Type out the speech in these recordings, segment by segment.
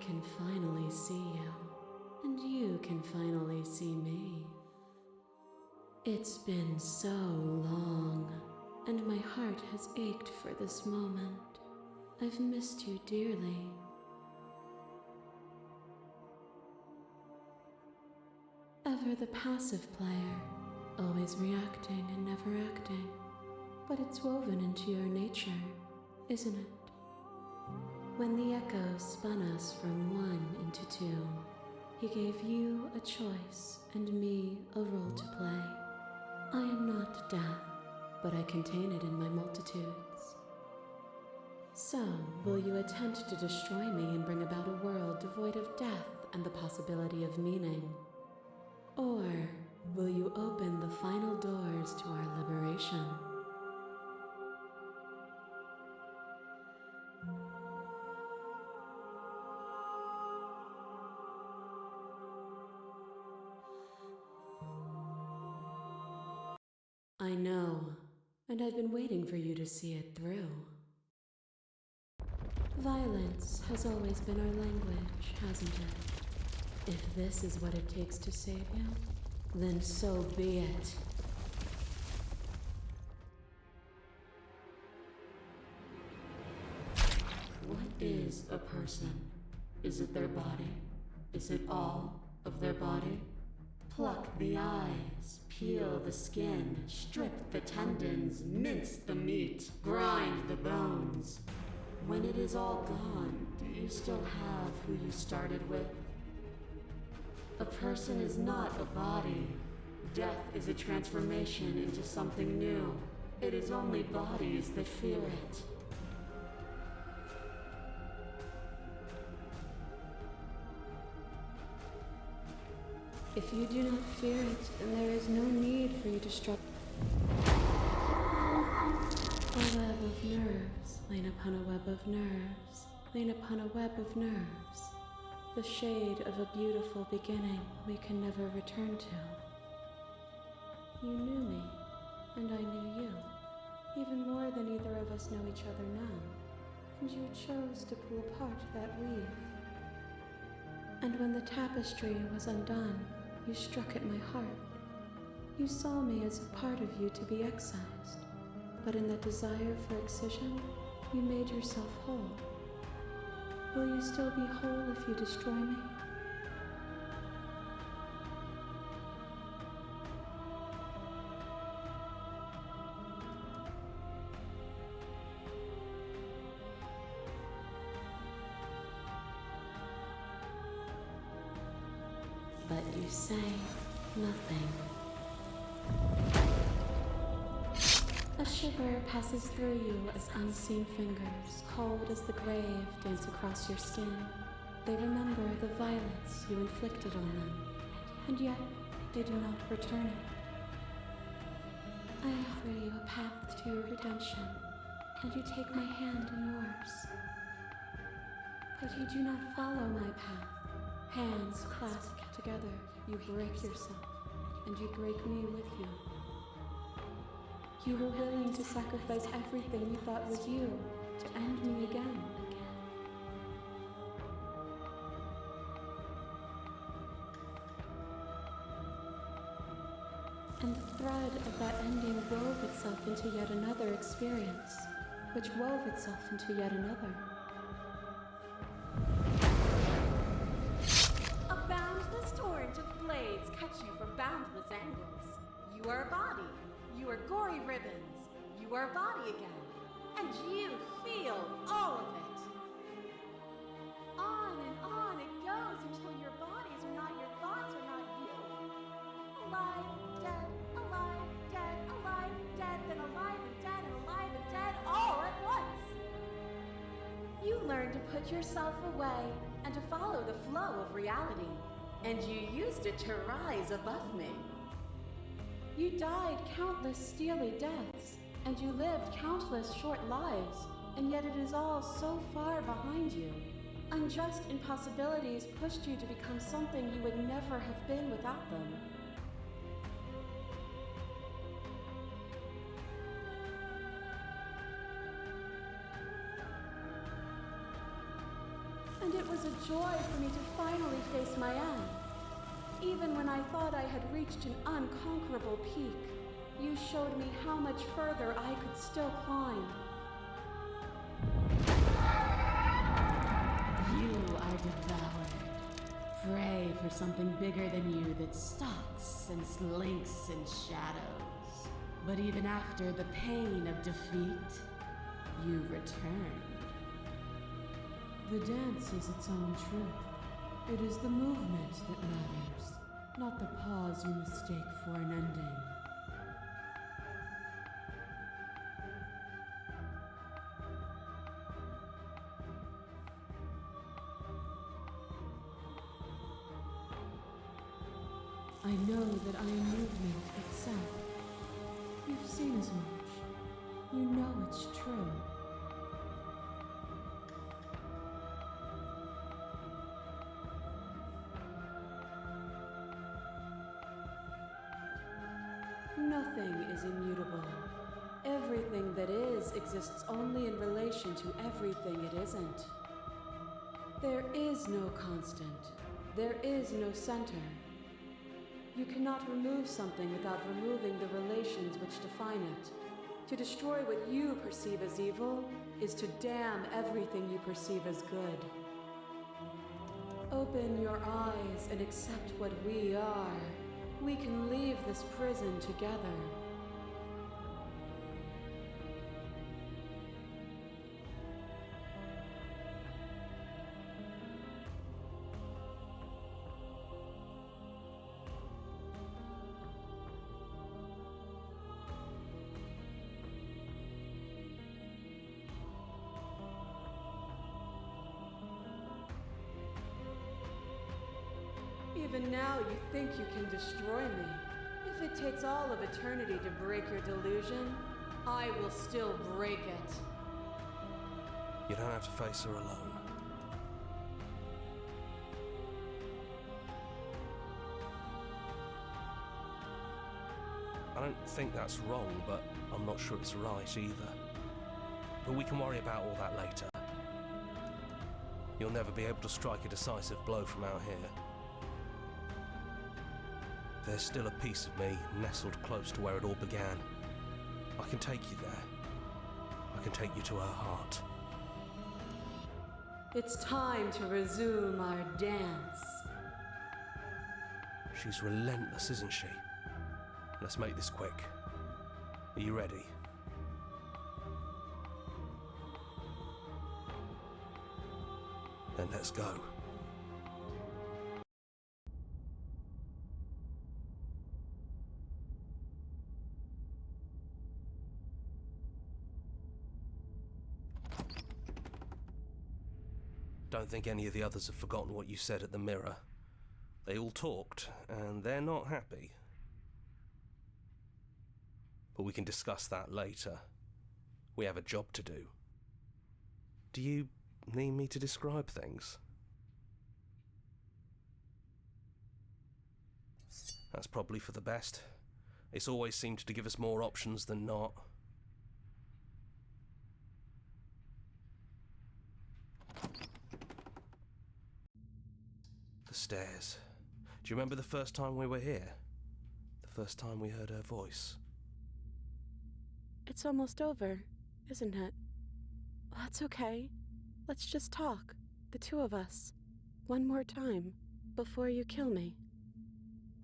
can finally see you, and you can finally see me. It's been so long, and my heart has ached for this moment. I've missed you dearly. Ever the passive player, always reacting and never acting. But it's woven into your nature, isn't it? When the echo spun us from one into two, he gave you a choice and me a role to play. I am not death, but I contain it in my multitudes. So, will you attempt to destroy me and bring about a world devoid of death and the possibility of meaning? Or will you open the final doors to our liberation? I know, and I've been waiting for you to see it through. Violence has always been our language, hasn't it? If this is what it takes to save you, then so be it. What is a person? Is it their body? Is it all of their body? Pluck the eyes, peel the skin, strip the tendons, mince the meat, grind the bones. When it is all gone, do you still have who you started with? A person is not a body. Death is a transformation into something new. It is only bodies that fear it. If you do not fear it, then there is no need for you to struggle. A web of nerves, lain upon a web of nerves, lain upon a web of nerves. The shade of a beautiful beginning we can never return to. You knew me, and I knew you, even more than either of us know each other now, and you chose to pull apart that weave. And when the tapestry was undone, you struck at my heart. You saw me as a part of you to be excised, but in that desire for excision, you made yourself whole. Will you still be whole if you destroy me? But you say nothing. A shiver passes through you as unseen fingers, cold as the grave, dance across your skin. They remember the violence you inflicted on them, and yet they do not return it. I offer you a path to your redemption, and you take my hand in yours. But you do not follow my path. Hands clasped together, you break yourself, and you break me with you. You were willing to sacrifice everything you thought was you to end me again. And the thread of that ending wove itself into yet another experience, which wove itself into yet another. A boundless torrent of blades cut you from boundless angles. You are a body. You are gory ribbons. You are a body again. And you feel all of it. On it goes until your bodies are not your thoughts, are not you. Alive, dead, alive, dead, alive, dead, then alive and dead and alive and dead all at once. You learn to put yourself away and to follow the flow of reality. And you used it to rise above me. You died countless steely deaths, and you lived countless short lives, and yet it is all so far behind you. Unjust impossibilities pushed you to become something you would never have been without them. it was a joy for me to finally face my end. Even when I thought I had reached an unconquerable peak, you showed me how much further I could still climb. You are devoured. Pray for something bigger than you that stalks and slinks in shadows. But even after the pain of defeat, you returned. The dance is its own truth. It is the movement that matters, not the pause you mistake for an ending. I know that I am movement itself. You've seen as much. You know it's true. Nothing is immutable. Everything that is exists only in relation to everything it isn't. There is no constant. There is no center. You cannot remove something without removing the relations which define it. To destroy what you perceive as evil is to damn everything you perceive as good. Open your eyes and accept what we are. We can leave this prison together. Even now you think you can destroy me. If it takes all of eternity to break your delusion, I will still break it. You don't have to face her alone. I don't think that's wrong, but I'm not sure it's right either. But we can worry about all that later. You'll never be able to strike a decisive blow from out here. There's still a piece of me nestled close to where it all began. I can take you there. I can take you to her heart. It's time to resume our dance. She's relentless, isn't she? Let's make this quick. Are you ready? Then let's go. Don't think any of the others have forgotten what you said at the mirror. They all talked, and they're not happy. But we can discuss that later. We have a job to do. Do you need me to describe things? That's probably for the best. It's always seemed to give us more options than not. The stairs. Do you remember the first time we were here? The first time we heard her voice? It's almost over, isn't it? That's okay. Let's just talk, the two of us, one more time, before you kill me.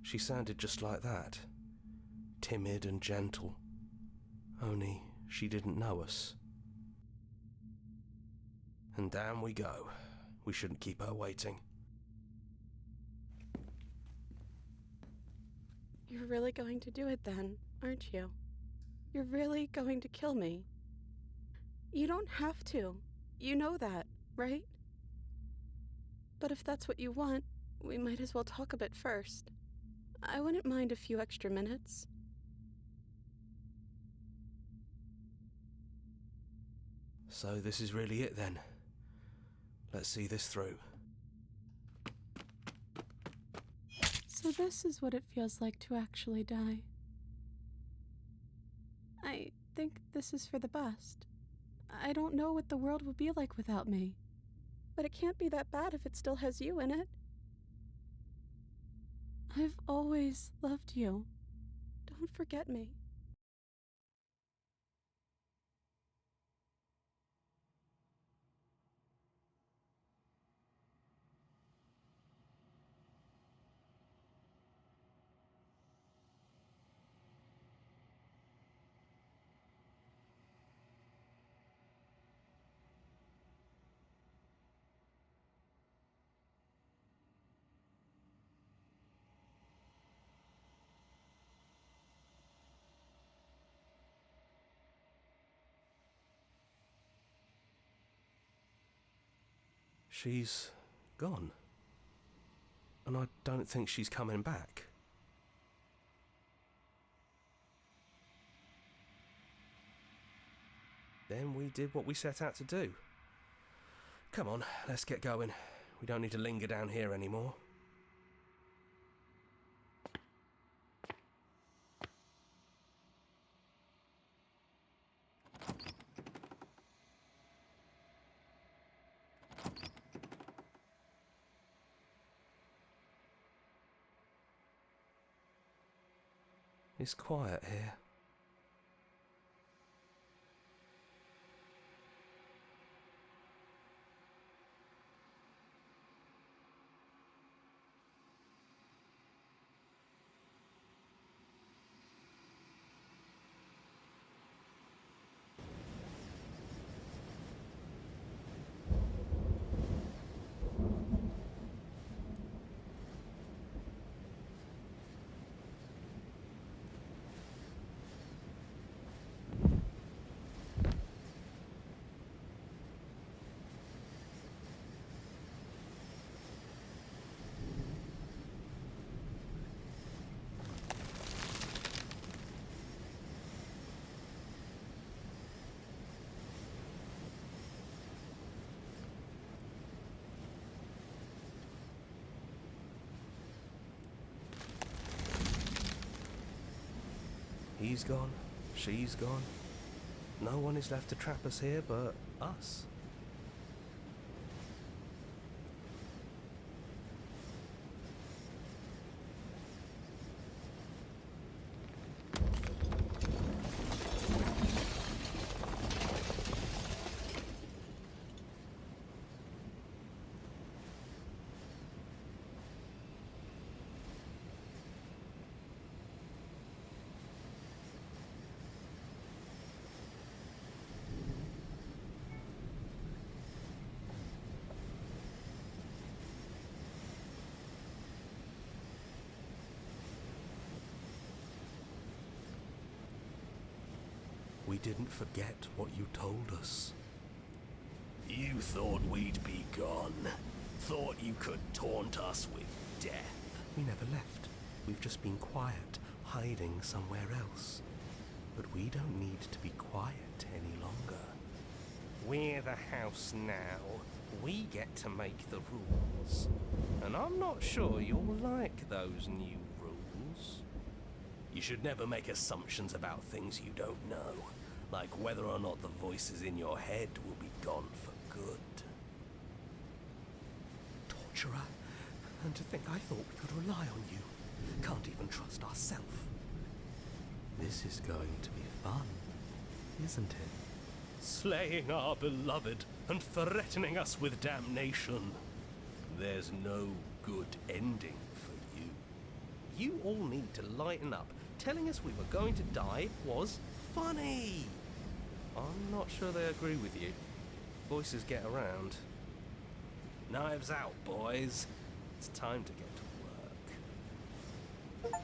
She sounded just like that. Timid and gentle. Only she didn't know us. And down we go. We shouldn't keep her waiting. You're really going to do it then, aren't you? You're really going to kill me. You don't have to. You know that, right? But if that's what you want, we might as well talk a bit first. I wouldn't mind a few extra minutes. So this is really it then. Let's see this through. So this is what it feels like to actually die. I think this is for the best. I don't know what the world would be like without me. but it can't be that bad if it still has you in it. I've always loved you. Don't forget me. She's gone. And I don't think she's coming back. Then we did what we set out to do. Come on, let's get going. We don't need to linger down here anymore. It's quiet here. He's gone, she's gone. No one is left to trap us here but us. We didn't forget what you told us. You thought we'd be gone. Thought you could taunt us with death. We never left. We've just been quiet, hiding somewhere else. But we don't need to be quiet any longer. We're the house now. We get to make the rules. And I'm not sure you'll like those new rules. You should never make assumptions about things you don't know, like whether or not the voices in your head will be gone for good. Torturer. And to think I thought we could rely on you. Can't even trust ourselves. This is going to be fun, isn't it? Slaying our beloved and threatening us with damnation. There's no good ending for you. You all need to lighten up. Telling us we were going to die was funny. I'm not sure they agree with you. Voices get around. Knives out, boys. It's time to get to work.